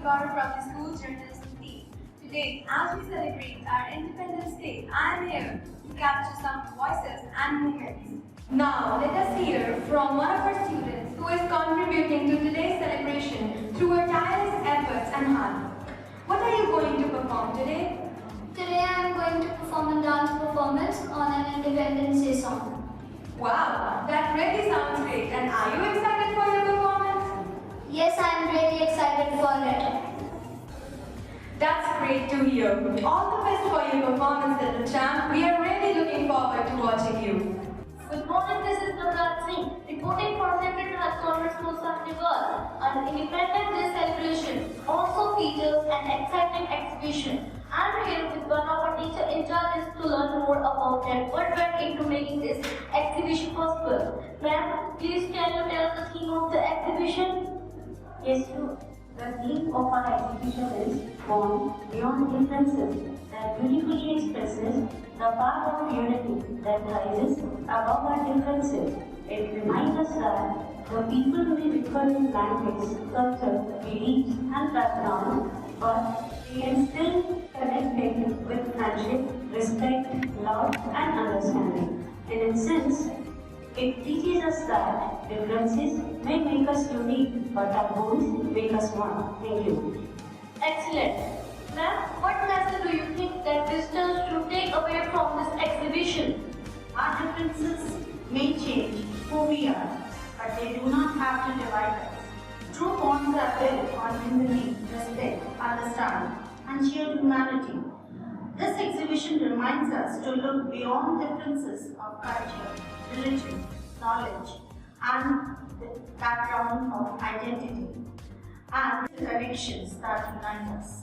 Gaur from the school journalism team. Today, as we celebrate our Independence Day, I am here to capture some voices and moments. Now, let us hear from one of our students who is contributing to today's celebration through her tireless efforts and hard work. What are you going to perform today? Today I am going to perform a dance performance on an Independence Day song. Wow, that really sounds great. And are you excited for your performance? Yes, I am really excited for it. That's great to hear. All the best for your performance, little champ. We are really looking forward to watching you. Good morning, this is Navrat Singh, reporting for Sacred Heart Convent School, Sahnewal. An Independence Day celebration also features an exciting exhibition. I'm here with one of our teacher in charge to learn more about that. What went into making this exhibition possible? Ma'am, please can you tell the theme of the exhibition? Yes, sure. The theme of our exhibition is Born Beyond Differences, that beautifully expresses the power of unity that rises above our differences. It reminds us that the people may differ in language, culture, beliefs, and background, but we can still connect with friendship, respect, love, and understanding. In a sense, it teaches us that differences may make us unique, but our goals make us one. Thank you. Excellent. Ma'am, what message do you think that visitors should take away from this exhibition? Our differences may change who we are, but they do not have to divide us. True bonds are built on empathy, respect, understanding, and shared humanity. This exhibition reminds us to look beyond differences of culture, religion, knowledge, and the background of identity, and the traditions that unite us.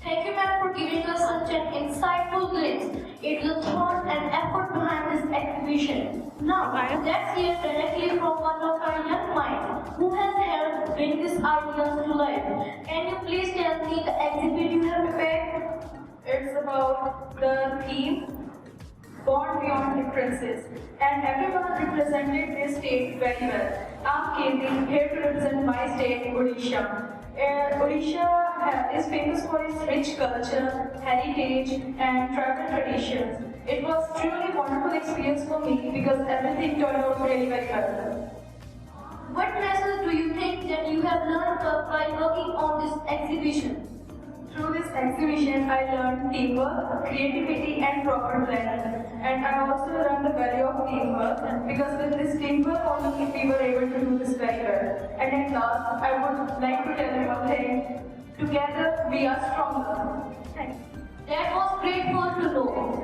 Thank you, ma'am, for giving us such an insightful glimpse into the thought and effort behind this exhibition. Now, let's hear directly from one of our young minds who has helped bring these ideas to life. Can you please tell me the exhibit you have prepared? It's about the theme Born Beyond Differences, and everyone represented their state very well. I'm Kendi, here to represent my state, Odisha. Odisha is famous for its rich culture, heritage, and tribal traditions. It was truly a wonderful experience for me because everything turned out really very well. What lessons do you think that you have learned by working on this exhibition? Through this exhibition, I learned teamwork, creativity, and proper planning. And I also learned the value of teamwork because with this teamwork only we were able to do this very well. And at last, I would like to tell you one thing. Together, we are stronger. Thank you. That was grateful to know.